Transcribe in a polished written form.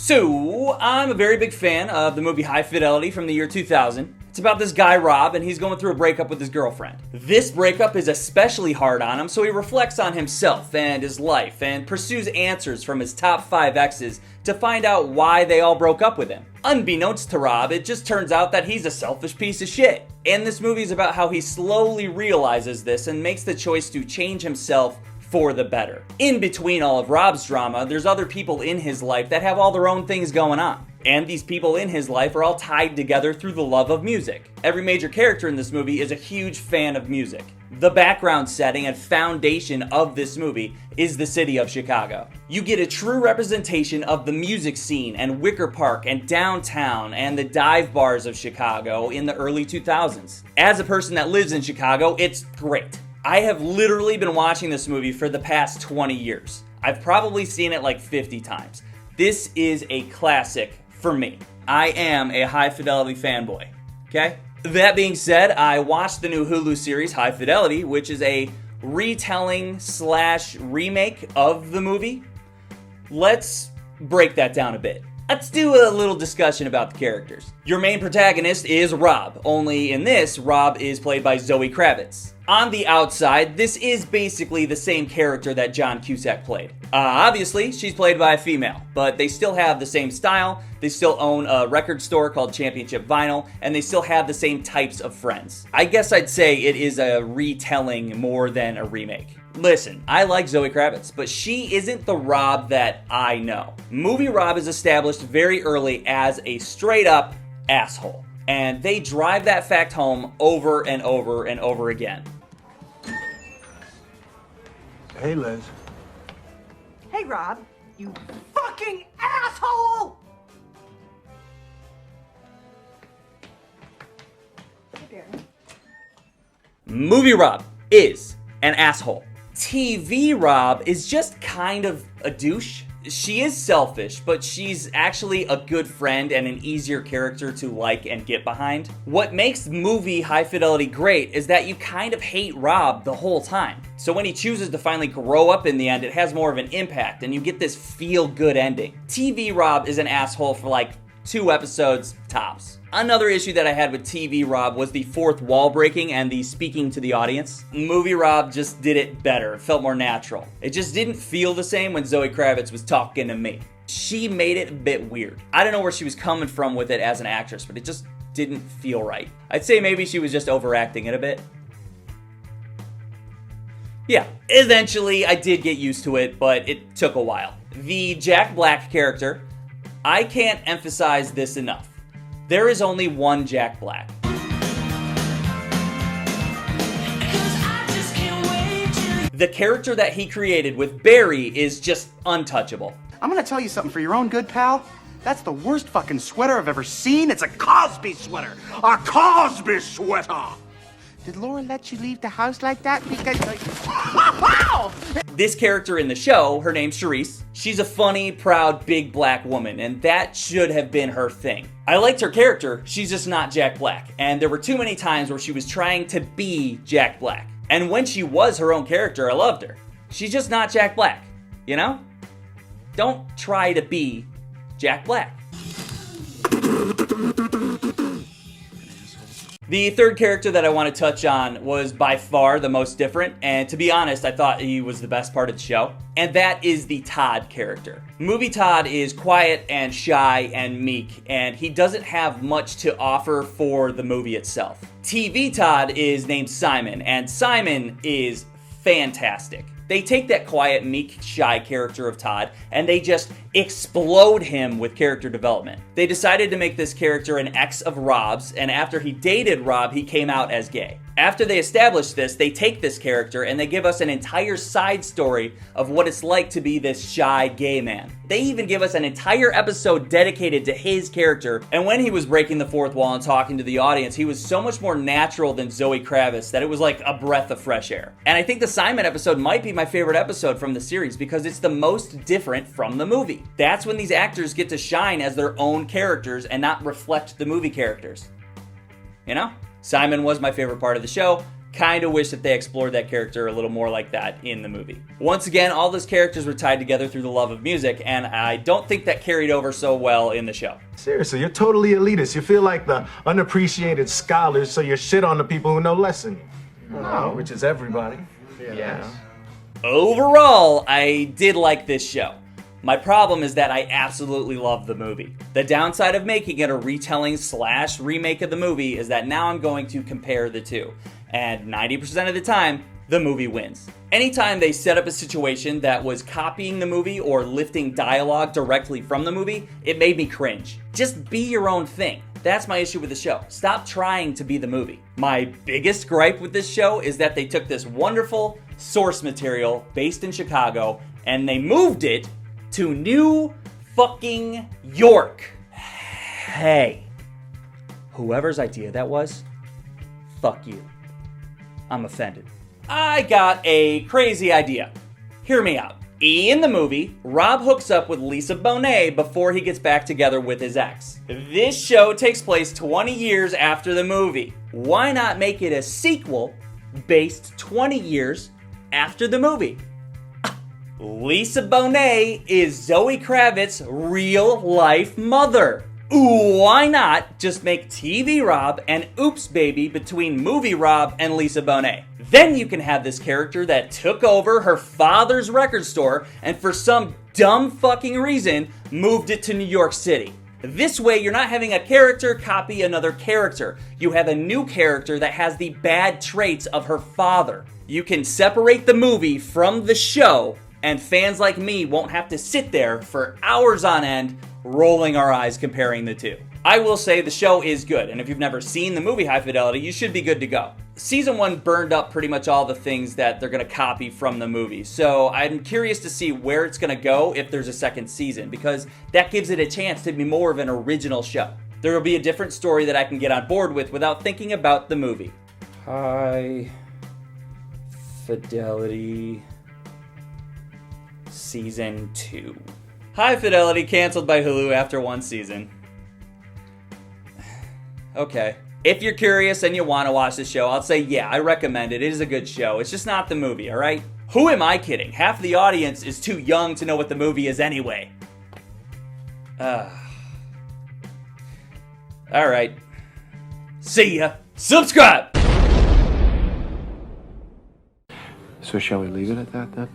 So, I'm a very big fan of the movie High Fidelity from the year 2000. It's about this guy, Rob, and he's going through a breakup with his girlfriend. This breakup is especially hard on him, so he reflects on himself and his life and pursues answers from his top 5 exes to find out why they all broke up with him. Unbeknownst to Rob, it just turns out that he's a selfish piece of shit. And this movie is about how he slowly realizes this and makes the choice to change himself for the better. In between all of Rob's drama, there's other people in his life that have all their own things going on. And these people in his life are all tied together through the love of music. Every major character in this movie is a huge fan of music. The background setting and foundation of this movie is the city of Chicago. You get a true representation of the music scene and Wicker Park and downtown and the dive bars of Chicago in the early 2000s. As a person that lives in Chicago, it's great. I have literally been watching this movie for the past 20 years. I've probably seen it like 50 times. This is a classic for me. I am a High Fidelity fanboy, okay? That being said, I watched the new HULU series, High Fidelity, which is a retelling / remake of the movie. Let's break that down a bit. Let's do a little discussion about the characters. Your main protagonist is Rob, only in this, Rob is played by Zoe Kravitz. On the outside, this is basically the same character that John Cusack played. Obviously, she's played by a female, but they still have the same style, they still own a record store called Championship Vinyl, and they still have the same types of friends. I guess I'd say it is a retelling more than a remake. Listen, I like Zoe Kravitz, but she isn't the Rob that I know. Movie Rob is established very early as a straight up asshole, and they drive that fact home over and over and over again. Hey, Liz. Hey, Rob. You fucking asshole! Hey, Barry. Movie Rob is an asshole. TV Rob is just kind of a douche. She is selfish, but she's actually a good friend and an easier character to like and get behind. What makes movie High Fidelity great is that you kind of hate Rob the whole time. So when he chooses to finally grow up in the end, it has more of an impact and you get this feel-good ending. TV Rob is an asshole for like 2 episodes tops. Another issue that I had with TV Rob was the fourth wall breaking and the speaking to the audience. Movie Rob just did it better. It felt more natural. It just didn't feel the same when Zoe Kravitz was talking to me. She made it a bit weird. I don't know where she was coming from with it as an actress, but it just didn't feel right. I'd say maybe she was just overacting it a bit. Yeah, eventually I did get used to it, but it took a while. The Jack Black character, I can't emphasize this enough. There is only one Jack Black. The character that he created with Barry is just untouchable. I'm gonna tell you something for your own good, pal. That's the worst fucking sweater I've ever seen. It's a Cosby sweater. A Cosby sweater! Did Laura let you leave the house like that? Because, This character in the show, her name's Charisse. She's a funny, proud, big black woman, and that should have been her thing. I liked her character, she's just not Jack Black. And there were too many times where she was trying to be Jack Black. And when she was her own character, I loved her. She's just not Jack Black, you know? Don't try to be Jack Black. The third character that I want to touch on was by far the most different, and to be honest, I thought he was the best part of the show, and that is the Todd character. Movie Todd is quiet and shy and meek, and he doesn't have much to offer for the movie itself. TV Todd is named Simon, and Simon is fantastic. They take that quiet, meek, shy character of Todd and they just explode him with character development. They decided to make this character an ex of Rob's, and after he dated Rob, he came out as gay. After they establish this, they take this character and they give us an entire side story of what it's like to be this shy gay man. They even give us an entire episode dedicated to his character, and when he was breaking the fourth wall and talking to the audience, he was so much more natural than Zoe Kravitz that it was like a breath of fresh air. And I think the Simon episode might be my favorite episode from the series because it's the most different from the movie. That's when these actors get to shine as their own characters and not reflect the movie characters. You know? Simon was my favorite part of the show. Kinda wish that they explored that character a little more like that in the movie. Once again, all those characters were tied together through the love of music, and I don't think that carried over so well in the show. Seriously, you're totally elitist. You feel like the unappreciated scholars, so you shit on the people who know less than you. No, which is everybody. Yeah. Overall, I did like this show. My problem is that I absolutely love the movie. The downside of making it a retelling / remake of the movie is that now I'm going to compare the two. And 90% of the time, the movie wins. Anytime they set up a situation that was copying the movie or lifting dialogue directly from the movie, it made me cringe. Just be your own thing. That's my issue with the show. Stop trying to be the movie. My biggest gripe with this show is that they took this wonderful source material based in Chicago and they moved it to New fucking York. Hey, whoever's idea that was, fuck you. I'm offended. I got a crazy idea. Hear me out. In the movie, Rob hooks up with Lisa Bonet before he gets back together with his ex. This show takes place 20 years after the movie. Why not make it a sequel based 20 years after the movie? Lisa Bonet is Zoe Kravitz's real-life mother. Why not just make TV Rob and Oops Baby between movie Rob and Lisa Bonet? Then you can have this character that took over her father's record store and for some dumb fucking reason moved it to New York City. This way you're not having a character copy another character. You have a new character that has the bad traits of her father. You can separate the movie from the show and fans like me won't have to sit there for hours on end rolling our eyes comparing the two. I will say the show is good, and if you've never seen the movie High Fidelity, you should be good to go. Season 1 burned up pretty much all the things that they're going to copy from the movie, so I'm curious to see where it's going to go if there's a second season, because that gives it a chance to be more of an original show. There will be a different story that I can get on board with without thinking about the movie. High Fidelity Season 2. High Fidelity canceled by Hulu after 1 season. Okay. If you're curious and you want to watch the show, I'll say yeah, I recommend it. It is a good show. It's just not the movie, alright? Who am I kidding? Half the audience is too young to know what the movie is anyway. Alright. See ya. Subscribe! So shall we leave it at that then?